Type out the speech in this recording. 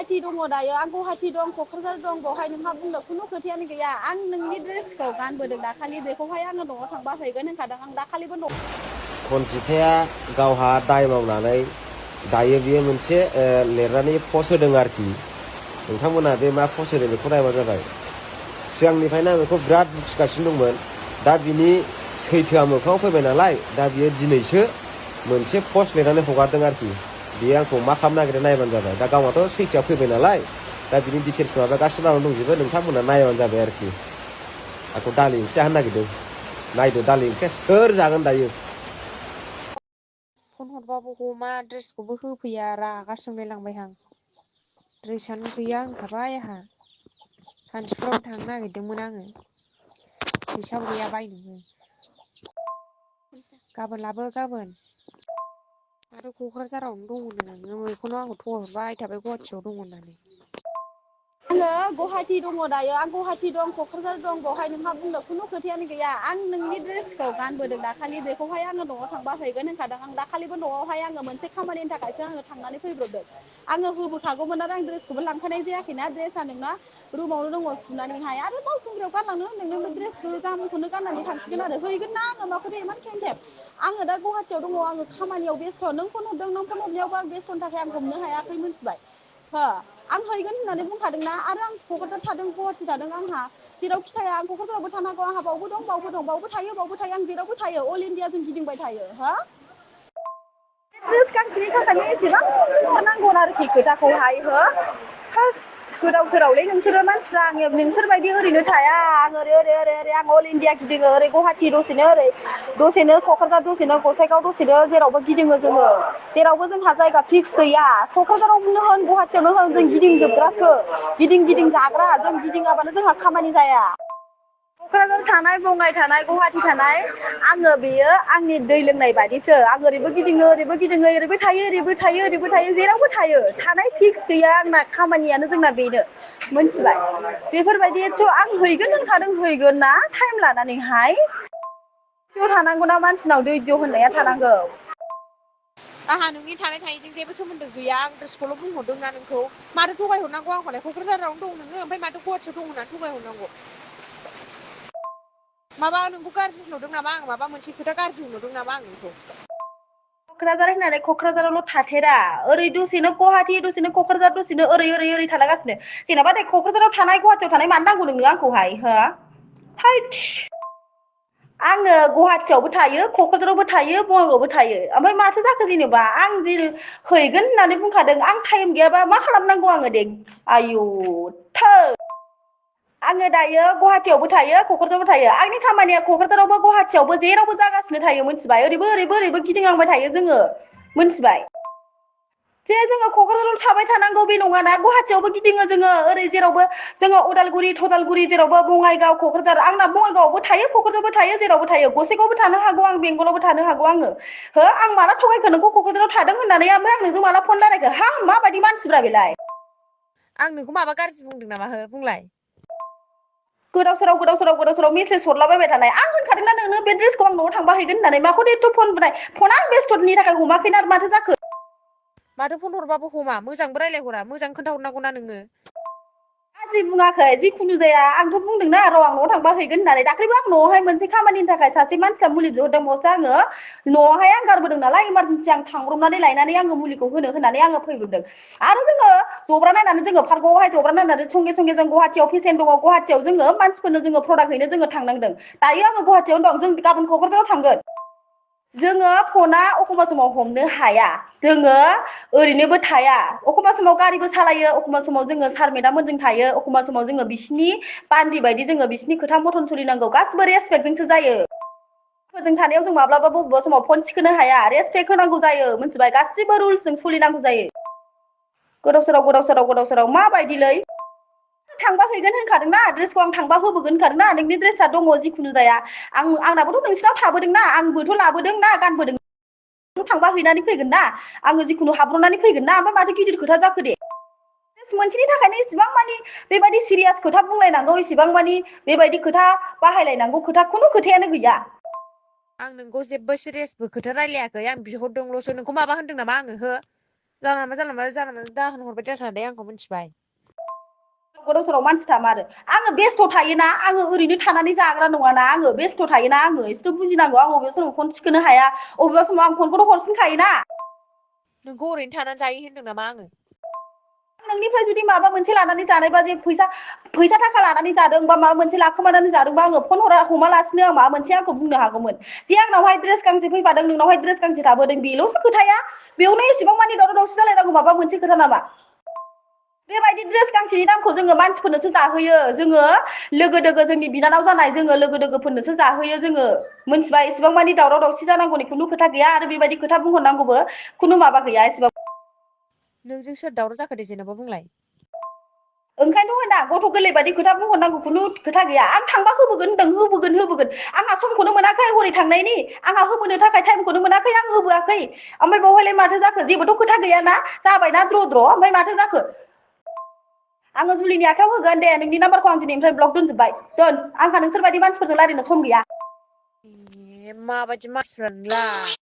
गुवाहाटी दङ दायो आं गुवाहाटी दं क'क्राझार दं बेवहाय नोंहा बुंनो खुनु खोथायानो गैया आं नोंनि ड्रेसखौ गानबोदों दाखालि बेखौहाय आङो न'आव थांबा हैगोन होनखादों आं दाखालिबो न' खनजिथाया गावहा दाय मावनानै दायो बियो मोनसे लिरनानै पस्ट होदों आरोखि नोंथांमोना बे मा पस्ट होदों बेखौ नायबानो जाबाय सिगांनिफ्रायनो आं बेखौ बिराद बुजिगासिनो दंमोन दा बिनि सैथोआ मोखाङाव फैबाय नालाय दा बियो दिनैसो मोनसे पस्ट लिरनानै हगारदों आरोखि बियो आंखौ मा खालामनो नागिरदों नायबानो जाबाय दा गावहाथ' सैथोआ फैबाय नालाय दा बिनि डिटेल्स माबा गासिबो आंनाव दंजोबो नोंथांमोना नायबानो जाबाय आरोखि आंखौ दालि ओंख्रि जाहोनो नागिरदों नायदो दालि ओंख्रिया सोर जागोन दायो फन हरबाबो हमा ड्रेसखौबो होफैया रागा जोंलायलांबाय आं ड्रेसानो गैया होनखाबाय आंहा सानसेफ्राव थांनो नागिरदोंमोन आङो फैसाबो गैया बायनोबो गाबोन लाबो गाबोन आरो क'क्राझारावनो दङ नोङो बेखौनो आंखौ थगायहरबाय थाबाय गुवाहाटियाव दङ होननानै आङो गुवाहाटी दङ दायो आं गुवाहाटी दं क'क्राझार दं बेवहाय नोंहा बुंनो खुनु खोथायानो गैया आं नोंनि ड्रेसखौ गानबोदों दाखालि बेखौहाय आङो न'आव थांबा हैगोन होनखादों आं दाखालिबो न'आवहाय आङो मोनसे खामानिनि थाखायसो आङो थांनानै फैब्रबदों आङो होबोखागौमोन आरो आं ड्रेसखौबो लांखानाय जायाखैना ड्रेसआ नोंना रुमावनो दङ सुनानैहाय आरो बावखुंग्रियाव गानलांनो होनदों नों ड्रेसखौ गामखौनो गाननानै थांसिगोन आरो हैगोन ना आङो माखौथो इमान खेंखेब आङो दा गुवाहाटियाव दङ आङो खामानियाव बेस्थ' नों फन हरदों नों फन हरनायावबो आं बेस्थ'नि थाखाय आं हमनो हायाखै मिन्थिबाय हो आं हैगोन होननानै बुंखादोंना आरो आं क'क्राझार थादों गुवाहाटि थादों आंहा जेरावखि थाया आं क'क्राझारावबो थानो हागौ आंहा बावबो दं बावबो थायो आं जेरावबो थायो अल इण्डिया जों गिदिंबाय थायो हो ड्रेस गांसेनि थाखायनो एसेबां नांगौ आरोखि खोथाखौहाय हो फास गोदाव सोरावलै नोंसोरो मानसिफ्रा आङो नोंसोरबायदि ओरैनो थाया आं ओरै आं अल इण्डिया गिदिङो ओरै गुवाहाटि दसेनो ओरै दसेनो क'क्राझार दसेनो गसाइगाव दसेनो जेरावबो गिदिङो जोङो जेरावबो जोंहा जायगा फिक्स गैया क'क्राझारावनो होन गुवाहाटियावनो होन जों गिदिंजोबग्रासो गिदिं जाग्रा जों गिदिङाबानो जोंहा खामानि जाया क'क्राझार थानाय बङाइ थानाय गुवाहाटि थानाय आङो बेयो आंनि दै लोंनाय बादिसो आं ओरैबो गिदिङो ओरैबो थायो जेरावबो थायो थानाय फिक्स गैया आंना खामानियानो जोंना बेनो मोनथिबाय बेफोरबायदिथ' आं हैगोन होनखादों हैगोन ना टाइम लानानैहाय थानांगौना मानसिनाव दैज्य होननाया थानांगौ आंहा नोंनि थानाय थायैजों जेबो सोमोन्दो गैया आं ड्रेसखौल' बुंहरदों ना नोंखौ माथो थगायहरनांगौ आंखौलाय क'क्राझारावनो दं नोङो ओमफ्राय माथो गुवाहाटियाव दं होननानै थगायहरनांगौ माबा नोंखौ गाज्रि नुदों नामा आं माबा मोनसे खोथा गाज्रि नुदों नामा आं नोंखौ क'क्राझार होननानै क'क्राझारावल' थाथेरा ओरै दसेनो गुवाहाटि दसेनो क'क्राझार दसेनो ओरै थालागासिनो जेन'बा दे क'क्राझाराव थानाय गुवाहाटियाव थानाय मानो नांगौ नोंनो आंखौहाय हो हैद आङो गुवाहाटियावबो थायो क'क्राझारावबो थायो बङाइगावआवबो थायो ओमफ्राय माथो जाखो जेनेबा आं जे हैगोन होननानै बुंखादों आं टाइम गैयाबा मा खालामनांगौ आङो दे आयु थौ आङो दायो गुवाहाटियावबो थायो क'क्राझारावबो थायो आंनि खामानिया क'क्राझारावबो गुवाहाटियावबो जेरावबो जागासिनो थायो मिथिबाय ओरैबो गिदिंलांबाय थायो जोङो मिथिबाय जे जोङो क'क्राझाराव थाबाय थानांगौ बे नङाना गुवाहाटियावबो गिदिङो जोङो ओरै जेरावबो जोङो उदालगुरि थदालगुरि जेरावबो बङाइगाव क'क्राझार आंना बङाइगावआवबो थायो क'क्राझारावबो थायो जेरावबो थायो गसाइगावबो थानो हागौ आं बेंगलावबो थानो हागौ आङो हो आं माला थगायखो नोंखौ क'क्राझाराव थादों होननानै ओमफ्राय आं नोंजों माला फन रायलायखो हा माबायदि मानसिब्रा बेलाय आं नोंखौ माबा गाज्रि बुंदों नामा हो बुंलाय गोदाव सोराव मेसेज हरलाबायबाय थानाय आं होनखादोंना नोंनो बे ड्रेसखौ आं न'आव थांबा हैगोन होननानै माखौ एथ' फन बुनाय फना बेस्थ'नि थाखाय हमाखैना आरो माथो जाखो माथो फन हरबाबो हमा मोजांबो रायलायहरा मोजां खोन्थाहरनांगौना नोङो गाज्रि बुङाखै जिखुनु जाया आंथ' बुंदोंना र' आं न'आव थांबा हैगोन होननानै दाख्लैबो आं न'आवहाय मोनसे खामानिनि थाखाय सासे मानसिया मुलि बिहरदों बावसो आङो न'आवहाय आं गारबोदों नालाय इमारजेन्सि आं थांब्रबनानै लायनानै आङो मुलिखौ होनो होननानै आङो फैब्रबदों आरो जोङो जब्रा नायनानै जोङो पार्कआवहाय जब्रा नायनानै संगे जों गुवाहाटियाव पेसेन्ट दङ गुवाहाटियाव जोङो मानसिफोरनो जोङो प्रडाक्ट हैनो जोङो थांनांदों दायो आङो गुवाहाटियावनो दं जों गाबोन क'क्राझाराव थांगोन जोङो फना एखमबा समाव हमनो हाया जोङो ओरैनोबो थाया एखमबा समाव गारिबो सालायो एखमबा समाव जोङो सार मेदाममोनजों थायो एखमबा समाव जोङो बिसिनि बान्दि बायदि जोङो बिसिनि खोथा मथन सोलिनांगौ गासिबो रेसपेक्टजोंसो जायो फोरजों थानायाव जों माब्लाबाबो बबेबा समाव फन थिखोनो हाया रेसपेक्ट होनांगौ जायो मिथिबाय गासिबो रुल्सजों सोलिनांगौ जायो गोदाव सोराव माबायदिलै थांबा हैगोन होनखादोंना ड्रेसखौ आं थांबा होबोगोन होनखादोंना नोंनि ड्रेसा दङ जिखुनु जाया आंनाबोथ' नोंसिनाव थाबोदोंना आंबोथ' लाबोदोंना गानबोदों थांबा हैनानै फैगोन ना आङो जिखुनु हाब्रबनानै फैगोन ना ओमफ्राय माथो गिदिर खोथा जाखो दे मोनसेनि थाखायनो इसेबां मानि बेबायदि सिरियास खोथा बुंलायनांगौ इसेबां मानि बेबायदि खोथा बाहायलायनांगौ खोथा खुनु खोथायानो गैया आं नोंखौ जेबो सिरियासबो खोथा रायलायाखै आं बिहरदोंल'सो नोंखौ माबा होनदों नामा आङो हो जानला मानला दाहोन हरबाय दाथा आंखौ मिथिबाय। गोदाव सोराव मानसि थामारो आङो बेस्थ' थायोना आङो ओरैनो थानानै जाग्रा नङाना आङो बेस्थ' थायोना आङो एसेथ' बुजिनांगौ आं अबे समाव फन थिखोनो हाया अबेबा समाव आं फनखौथ' हरफिनखायोना। नोंखौ ओरैनो थानानै जायो होनदों नामा आङो? नोंनिफ्राय जुदि माबा मोनसे लानानै जानायबा जे फैसा थाखा लानानै जादों बा माबा मोनसे लाखोमानानै जादोंबा आङो फन हमालासिनो आं माबा मोनसे आंखौ बुंनो हागौमोन जे आंनावहाय ड्रेस गांसे फैफादों नोंनावहाय ड्रेस गांसे थाबोदों बेल'सो खोथाया बेयावनो एसेबां मानि दावराव दावसि जालायनांगौ माबा मोनसे खोथा नामा? बेबायदि ड्रेस गांसेनि दामखौ जोङो मानसिफोरनोसो जाहोयो जोङो लोगो दोगो जोंनि बिनानाव जानाय जोङो लोगो दोगोफोरनोसो जाहोयो जोङो मोनथिबाय एसेबां मानि दावराव दावसि जानांगौनि खुनु खोथा गैया आरो बेबायदि खोथा बुंहरनांगौबो खुनु माबा गैया एसेबां। नोंजों सोर दावराव जाखो दे जेनेबा बुंलाय? ओंखायनोथ' होना गथ' गोरलै बायदि खोथा बुंहरनांगौ खुनु खोथा गैया आं थांबा होबोगोन होनदों होबोगोन आंहा समखौनो मोनाखै हरै थांनायनि आंहा होबोनो थाखाय टाइमखौनो मोनाखै आं होबोआखै ओमफ्राय बावहायलाय माथो जाखो जेबोथ' खोथा गैयाना जाबायना द्र ओमफ्राय माथो जाखो? आङो जुलिनि आखायाव होगोन दे नोंनि नाम्बारखौ आं दिनैनिफ्राय ब्लक दोनजोब्बाय दोन आंहा नोंसोरबायदि मानसिफोरजों रायलायनो सम गैया। माबायदि मानसिफ्रा नोंलाय?